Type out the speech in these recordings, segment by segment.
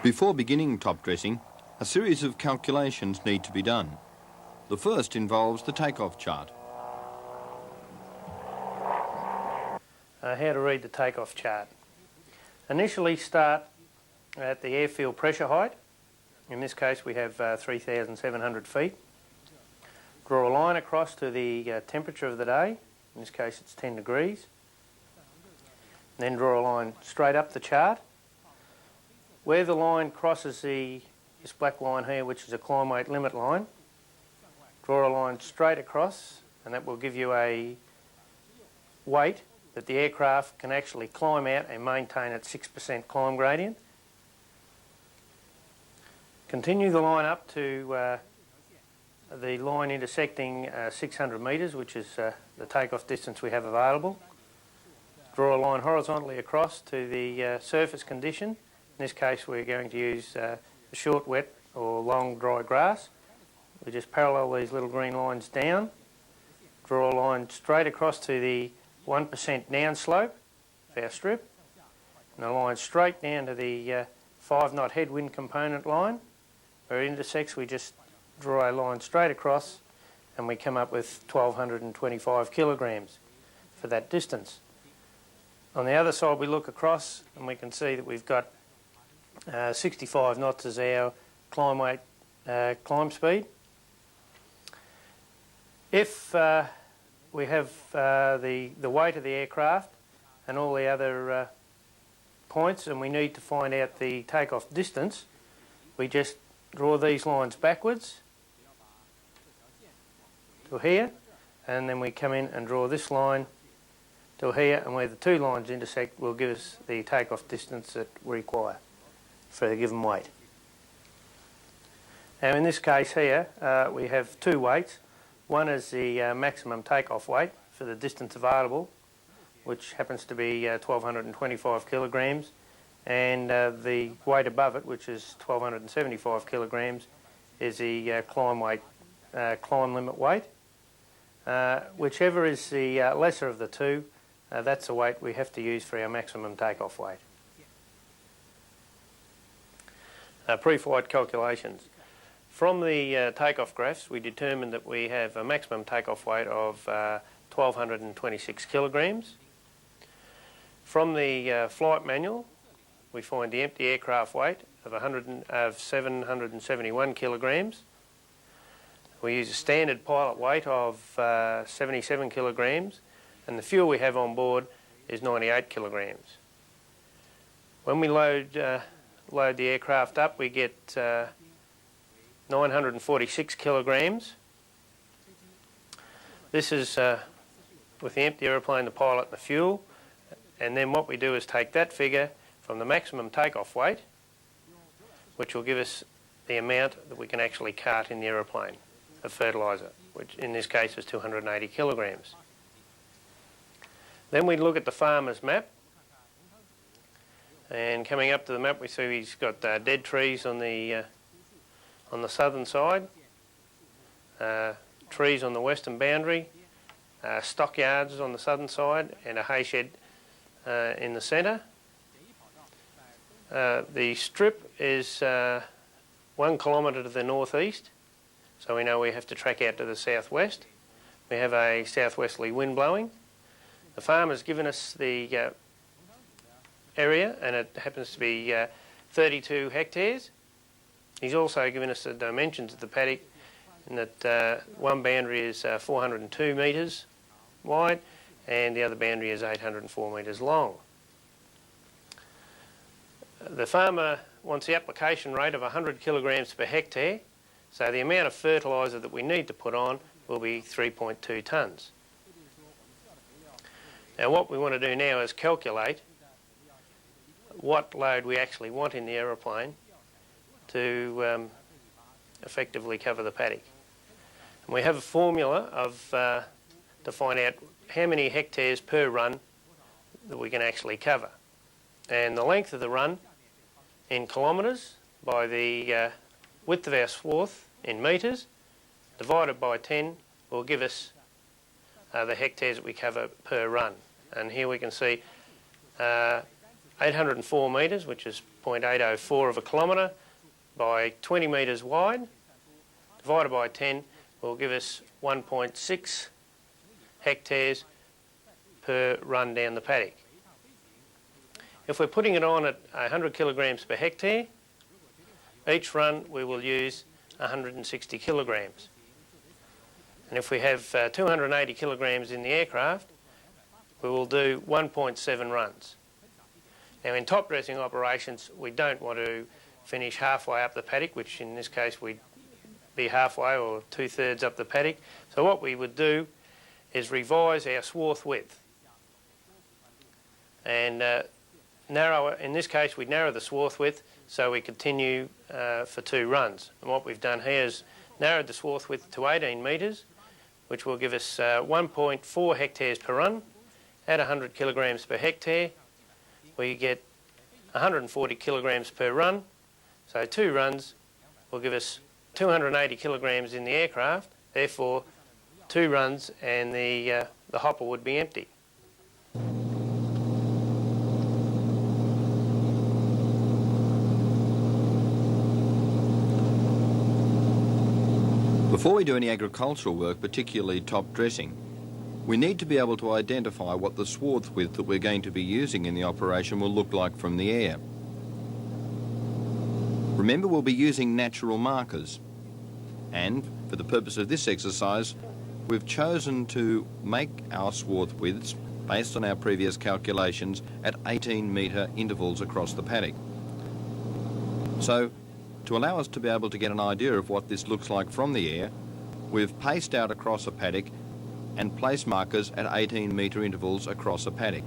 Before beginning top dressing, a series of calculations need to be done. The first involves the takeoff chart. How to read the takeoff chart. Initially start at the airfield pressure height. In this case we have 3,700 feet. Draw a line across to the temperature of the day. In this case it's 10 degrees. Then draw a line straight up the chart. Where the line crosses this black line here, which is a climb weight limit line, draw a line straight across, and that will give you a weight that the aircraft can actually climb out and maintain at 6% climb gradient. Continue the line up to the line intersecting 600 metres, which is the takeoff distance we have available. Draw a line horizontally across to the surface condition. In this case we're going to use short wet or long dry grass. We just parallel these little green lines down. Draw a line straight across to the 1% downslope of our strip, and a line straight down to the 5 knot headwind component line. Where it intersects we just draw a line straight across and we come up with 1,225 kilograms for that distance. On the other side we look across and we can see that we've got 65 knots as our climb weight climb speed. If we have the weight of the aircraft and all the other points and we need to find out the takeoff distance, we just draw these lines backwards to here, and then we come in and draw this line to here, and where the two lines intersect will give us the takeoff distance that we require for the given weight. Now in this case here we have two weights. One is the maximum takeoff weight for the distance available, which happens to be 1,225 kilograms, and the weight above it, which is 1,275 kilograms, is the climb limit weight. Whichever is the lesser of the two, that's the weight we have to use for our maximum takeoff weight. Pre-flight calculations. From the takeoff graphs we determined that we have a maximum takeoff weight of 1,226 kilograms. From the flight manual we find the empty aircraft weight of 771 kilograms. We use a standard pilot weight of 77 kilograms, and the fuel we have on board is 98 kilograms. When we load the aircraft up we get 946 kilograms. This is with the empty aeroplane, the pilot and the fuel, and then what we do is take that figure from the maximum takeoff weight, which will give us the amount that we can actually cart in the aeroplane of fertiliser, which in this case is 280 kilograms. Then we look at the farmer's map, and coming up to the map we see he's got dead trees on the southern side, trees on the western boundary, stockyards on the southern side, and a hay shed in the centre. The strip is 1 kilometre to the northeast, so we know we have to track out to the southwest. We have a southwesterly wind blowing. The farmer's given us the area, and it happens to be 32 hectares. He's also given us the dimensions of the paddock, in that one boundary is 402 metres wide and the other boundary is 804 metres long. The farmer wants the application rate of 100 kilograms per hectare, so the amount of fertiliser that we need to put on will be 3.2 tonnes. Now what we want to do now is calculate what load we actually want in the aeroplane to effectively cover the paddock. And we have a formula to find out how many hectares per run that we can actually cover. And the length of the run in kilometres by the width of our swath in metres divided by 10 will give us the hectares that we cover per run. And here we can see 804 metres, which is 0.804 of a kilometre by 20 metres wide, divided by 10 will give us 1.6 hectares per run down the paddock. If we're putting it on at 100 kilograms per hectare, each run we will use 160 kilograms. And if we have 280 kilograms in the aircraft, we will do 1.7 runs. Now in top dressing operations, we don't want to finish halfway up the paddock, which in this case we'd be halfway or 2/3 up the paddock. So what we would do is revise our swath width. And in this case we'd narrow the swath width so we continue for 2 runs. And what we've done here is narrowed the swath width to 18 metres, which will give us 1.4 hectares per run. At 100 kilograms per hectare, we get 140 kilograms per run. So 2 runs will give us 280 kilograms in the aircraft. Therefore, 2 runs and the hopper would be empty. Before we do any agricultural work, particularly top dressing, we need to be able to identify what the swath width that we're going to be using in the operation will look like from the air. Remember, we'll be using natural markers, and for the purpose of this exercise, we've chosen to make our swath widths based on our previous calculations at 18-metre intervals across the paddock. So, to allow us to be able to get an idea of what this looks like from the air, we've paced out across a paddock and placed markers at 18-metre intervals across a paddock.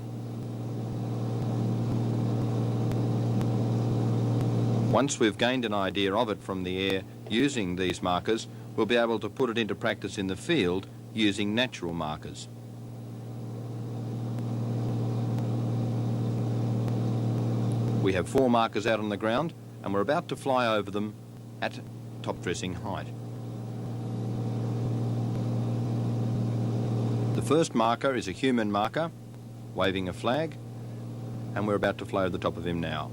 Once we've gained an idea of it from the air using these markers, we'll be able to put it into practice in the field using natural markers. We have 4 markers out on the ground, and we're about to fly over them at top dressing height. The first marker is a human marker, waving a flag, and we're about to fly over the top of him now.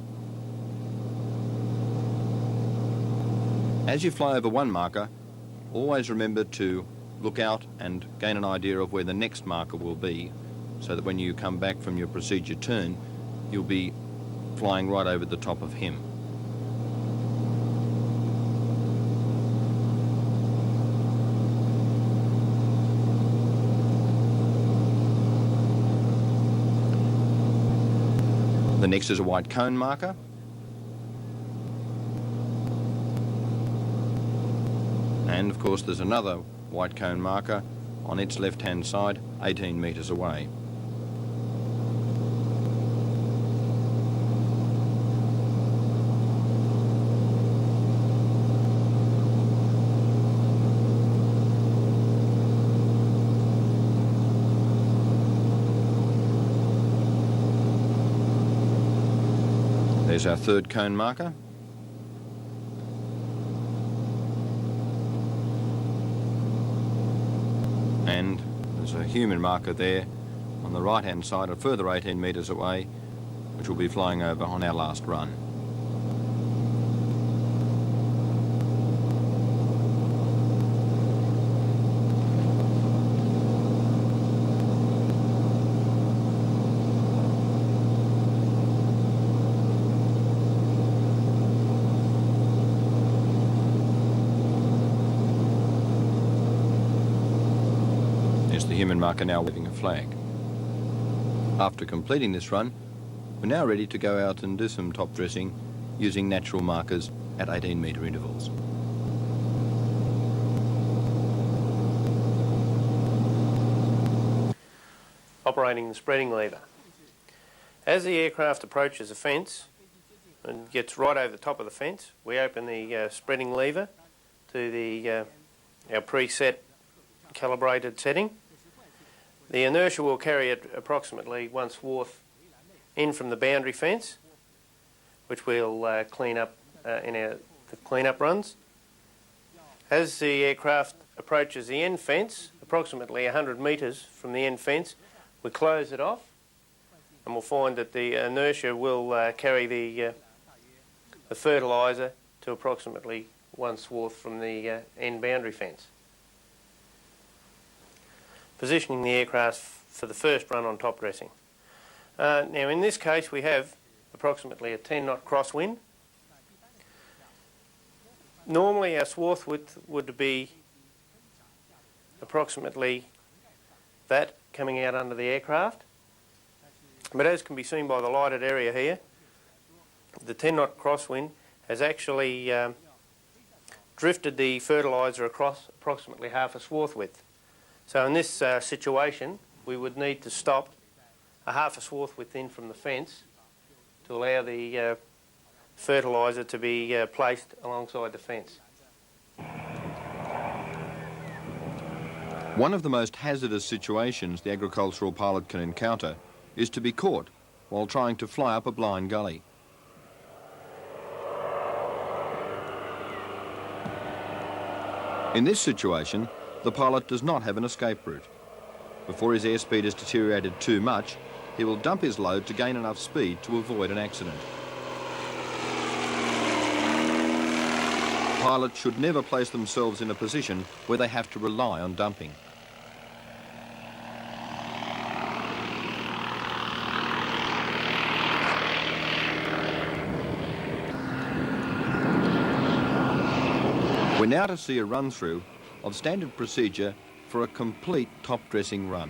As you fly over one marker, always remember to look out and gain an idea of where the next marker will be, so that when you come back from your procedure turn, you'll be flying right over the top of him. The next is a white cone marker. And of course there's another white cone marker on its left-hand side, 18 metres away. There's our third cone marker. And there's a human marker there on the right hand side, a further 18 metres away, which we'll be flying over on our last run. The human marker now waving a flag. After completing this run, we're now ready to go out and do some top dressing using natural markers at 18-metre intervals. Operating the spreading lever. As the aircraft approaches a fence and gets right over the top of the fence, we open the spreading lever to our preset calibrated setting. The inertia will carry it approximately 1 swath in from the boundary fence, which we'll clean up in the clean-up runs. As the aircraft approaches the end fence, approximately 100 metres from the end fence, we close it off, and we'll find that the inertia will carry the the fertiliser to approximately one swath from the end boundary fence. Positioning the aircraft for the first run on top dressing. Now in this case we have approximately a 10 knot crosswind. Normally our swath width would be approximately that coming out under the aircraft, but as can be seen by the lighted area here, the 10 knot crosswind has actually drifted the fertiliser across approximately half a swath width. So in this situation we would need to stop a half a swath width in from the fence to allow the fertiliser to be placed alongside the fence. One of the most hazardous situations the agricultural pilot can encounter is to be caught while trying to fly up a blind gully. In this situation, the pilot does not have an escape route. Before his airspeed has deteriorated too much, he will dump his load to gain enough speed to avoid an accident. Pilots should never place themselves in a position where they have to rely on dumping. We're now to see a run-through of standard procedure for a complete top dressing run.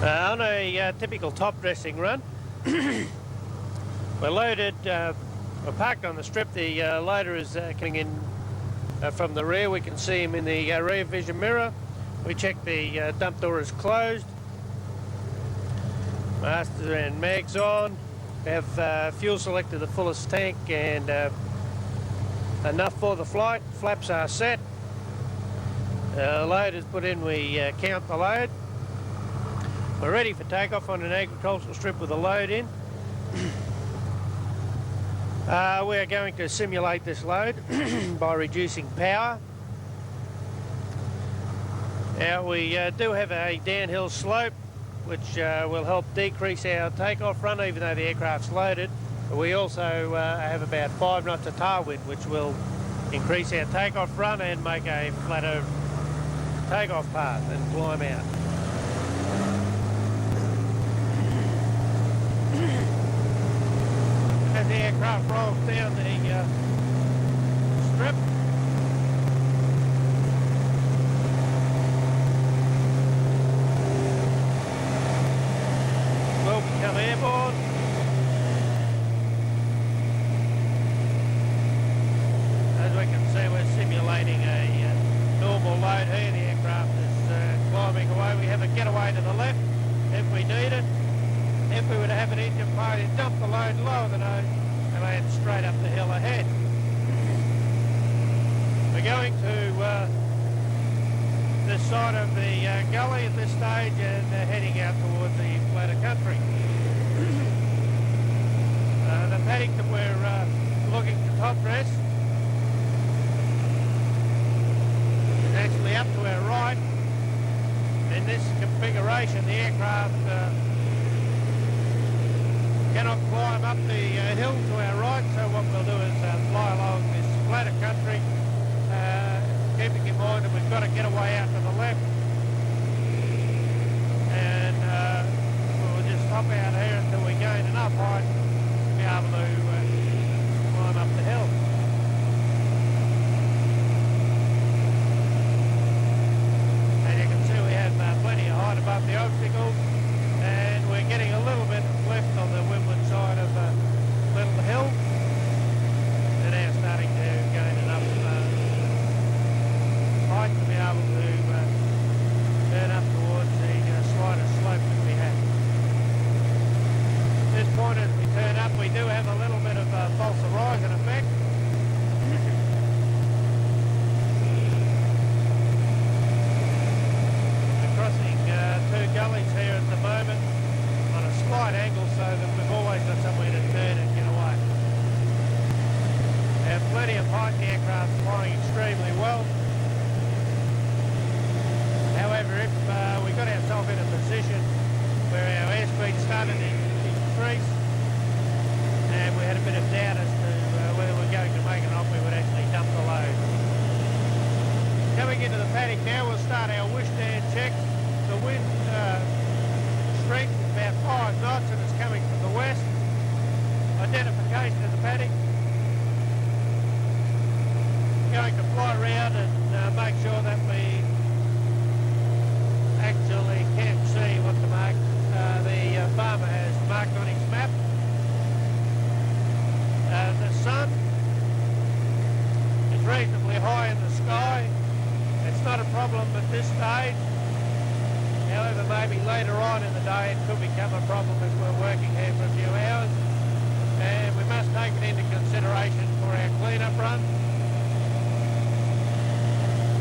On a typical top dressing run, we're loaded, we're parked on the strip. The loader is coming in from the rear. We can see him in the rear vision mirror. We check the dump door is closed. Master and mags on. We have fuel selected the fullest tank and enough for the flight. Flaps are set. Load is put in, we count the load. We're ready for takeoff on an agricultural strip with a load in. We are going to simulate this load by reducing power. Now we do have a downhill slope which will help decrease our takeoff run even though the aircraft's loaded. But we also have about 5 knots of tailwind which will increase our takeoff run and make a flatter takeoff path and climb out. As the aircraft rolls down the strip, we'll become airborne. As we can see, we're simulating a normal load here. The aircraft is climbing away. We have a getaway to the left if we need it. If we were to have an engine failure, dump the load lower than nose and land straight up the hill ahead. We're going to this side of the gully at this stage and heading out towards the flatter country. The paddock that we're looking to top dress is actually up to our right, and this configuration elevation, the aircraft cannot climb up the hill to our right, so what we'll do is fly along this flatter country, keeping in mind that we've got to get away out to the left, and we'll just hop out here until we gain enough height to be able to climb up the hill. And you can see we have plenty of height above the obstacles, and we're getting a little bit left on the windward side of Little Hill, and now starting to gain enough height to be able to turn up towards the slighter slope that we have. At this point as we turn up, we do have a little bit of false horizon effect. We're crossing two gullies here at the moment on a slight angle so that we've always got somewhere to turn and get away. We have plenty of height, the aircraft flying extremely well. However, if we got ourselves in a position where our airspeed started to increase and we had a bit of doubt as to whether we're going to make it or not, we would actually dump the load. Coming into the paddock now, we'll start our wishstand check. The wind strength is about 5 knots and it's coming from the west. Identification of the paddock. Going to fly around and make sure that we actually can see what the farmer has marked on his map. The sun is reasonably high in the sky. It's not a problem at this stage. However, maybe later on in the day it could become a problem as we're working here for a few hours. And we must take it into consideration for our clean-up run.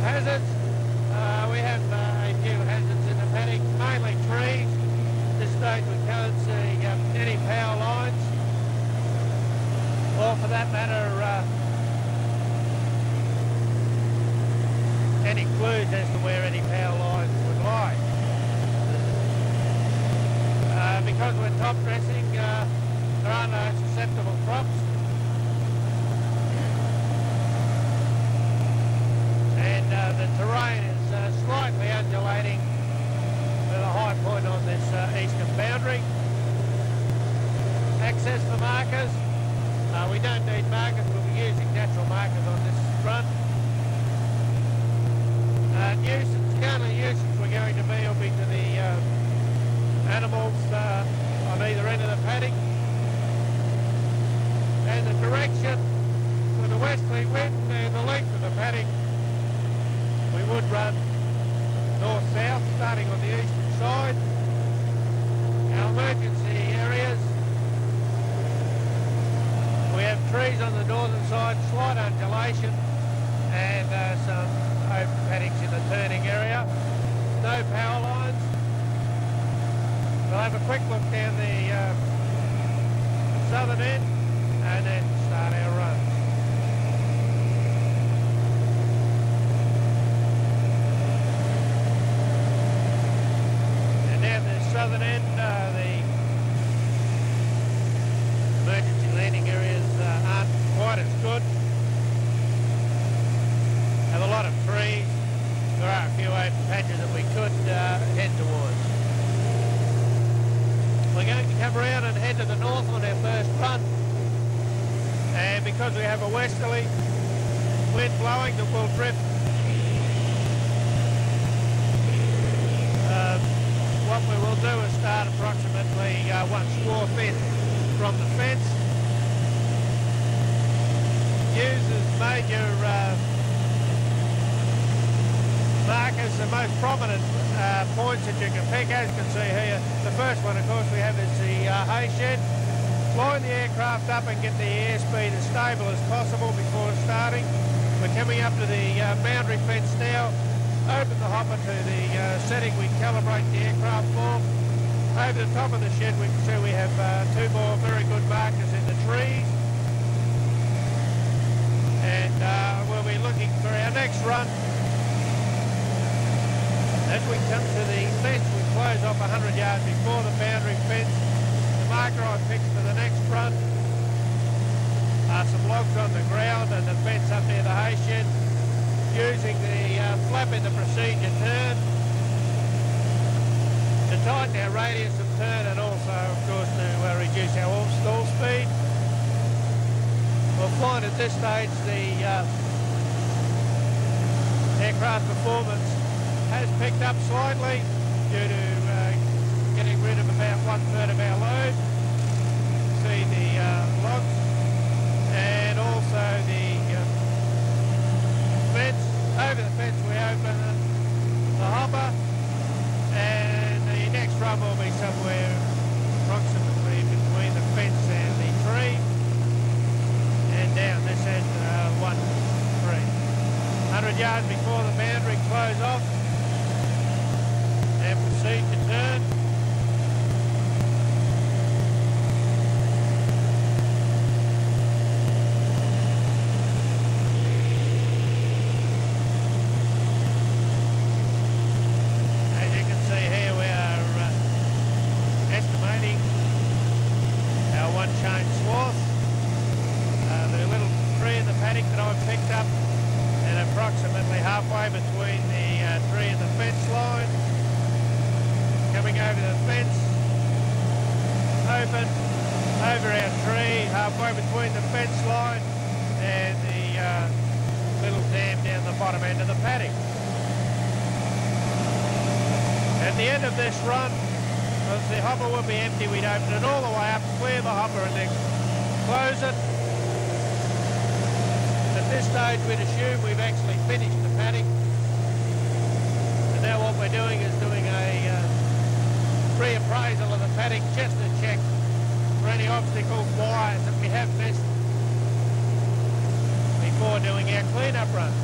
Hazards. We have a few hazards in the paddock, mainly trees. At this stage we can't see any power lines, or for that matter any clues as to where any power lines would lie. Because we're top dressing, there are no susceptible crops. And the terrain is slightly undulating with a high point on this eastern boundary. Access the markers. We don't need markers, we'll be using natural markers on this front. Nuisance, the only nuisance we're going to be will be to the animals on either end of the paddock. And the direction with the westerly wind and the length of the paddock, we would run north-south, starting on the eastern side. Our emergency areas, we have trees on the northern side, slight undulation, and some open paddocks in the turning area. No power lines. We'll have a quick look down the southern end and then start our run. Southern end, the emergency landing areas aren't quite as good. Have a lot of trees. There are a few open patches that we could head towards. We're going to come around and head to the north on our first run. And because we have a westerly wind blowing that will drift what we will do is start approximately 1 square feet from the fence. Use as major markers the most prominent points that you can pick. As you can see here, the first one of course we have is the hay shed. Line the aircraft up and get the airspeed as stable as possible before starting. We're coming up to the boundary fence now. Open the hopper to the setting we calibrate the aircraft for. Over the top of the shed we can see we have 2 more very good markers in the trees. And we'll be looking for our next run. As we come to the fence we close off 100 yards before the boundary fence. The marker I picked for the next run are some logs on the ground and the fence up near the hay shed. Using the flap in the procedure turn to tighten our radius of turn and also, of course, to reduce our stall speed. We'll find at this stage the aircraft performance has picked up slightly due to getting rid of about 1/3 of our load. See the logs and also the fence. Over the fence we open the hopper, and the next run will be somewhere approximately between the fence and the tree, and down this end 1-3. 100 yards before the boundary, close off and proceed to turn. Approximately halfway between the tree and the fence line. Coming over the fence, open, over our tree, halfway between the fence line and the little dam down the bottom end of the paddock. At the end of this run, as the hopper will be empty, we'd open it all the way up, clear the hopper and then close it. At this stage we'd assume we've actually finished the paddock, and now what we're doing is doing a reappraisal of the paddock just to check for any obstacles, wires that we have missed before doing our clean-up runs.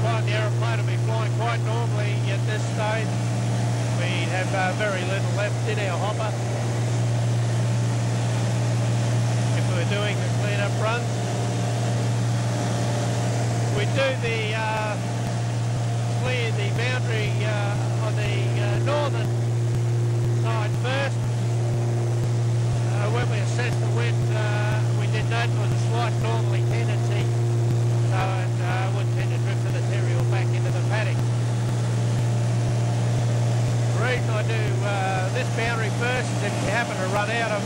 Well, the aeroplane will be flying quite normally at this stage. We have very little left in our hopper. We're doing the clean-up runs. We do the clear the boundary on the northern side first. When we assessed the wind, we did note there was a slight northerly tendency, so it would tend to drift the material back into the paddock. The reason I do this boundary first is if you happen to run out of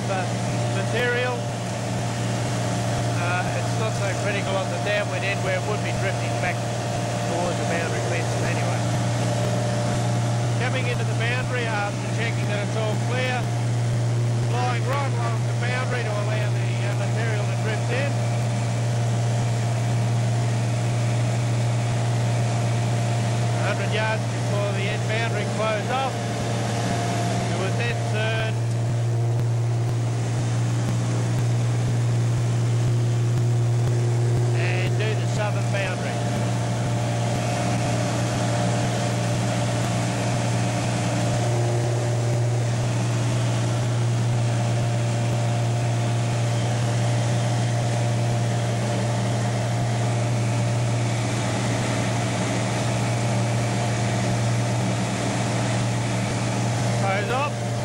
material, it's not so critical on the downwind end where it would be drifting back towards the boundary fence anyway. Coming into the boundary after checking that it's all clear, flying right along the boundary to allow the material to drift in. Yards before the end boundary closed off. It would then turn and do the southern boundary.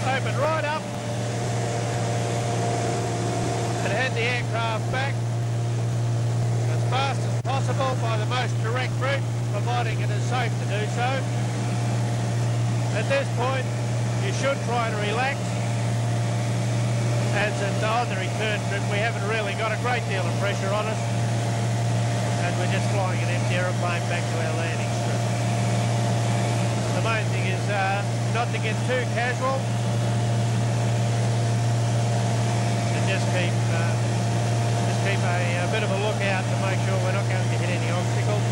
Open right up and head the aircraft back as fast as possible by the most direct route, providing it is safe to do so. At this point, you should try to relax, as on the return trip we haven't really got a great deal of pressure on us, and we're just flying an empty aeroplane back to our landing strip. The main thing is not to get too casual. Just keep a bit of a lookout to make sure we're not going to hit any obstacles.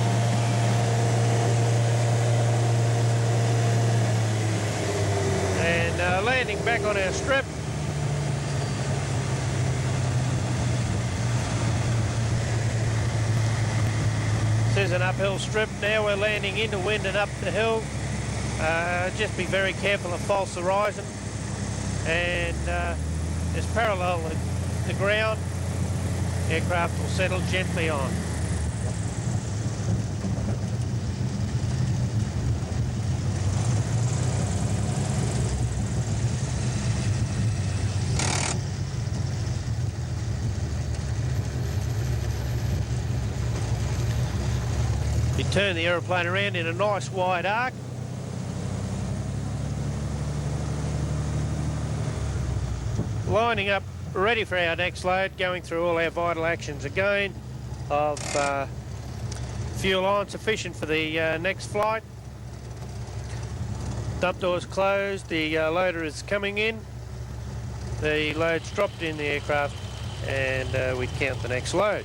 And landing back on our strip. This is an uphill strip now. We're landing into wind and up the hill. Just be very careful of false horizon. And just parallel the ground, aircraft will settle gently on. You turn the aeroplane around in a nice wide arc. Lining up ready for our next load, going through all our vital actions again of fuel on sufficient for the next flight. Dump doors closed, the loader is coming in, the load's dropped in the aircraft, and we count the next load.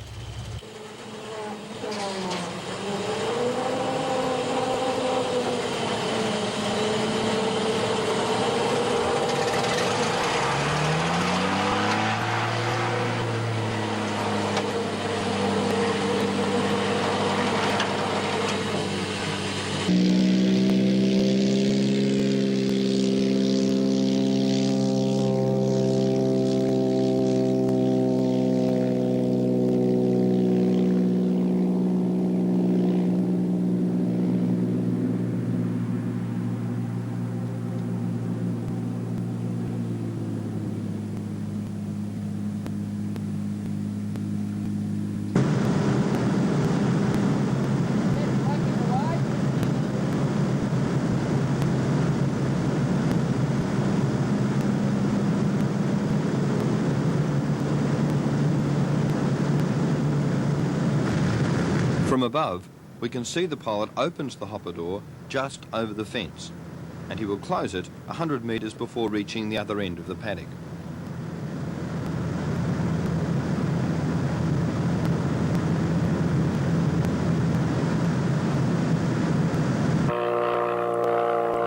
From above, we can see the pilot opens the hopper door just over the fence, and he will close it 100 metres before reaching the other end of the paddock.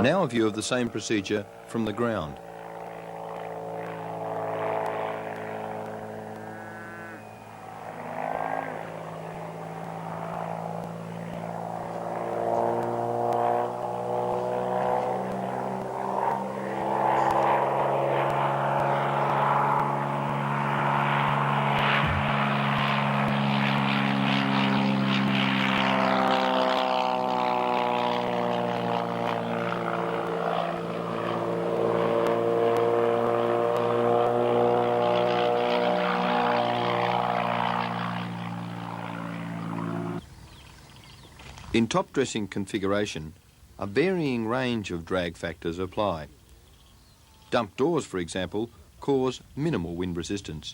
Now a view of the same procedure from the ground. In top dressing configuration, a varying range of drag factors apply. Dump doors, for example, cause minimal wind resistance.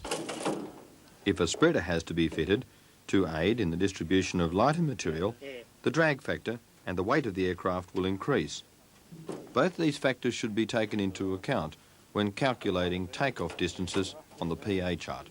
If a spreader has to be fitted to aid in the distribution of lighter material, the drag factor and the weight of the aircraft will increase. Both these factors should be taken into account when calculating takeoff distances on the PA chart.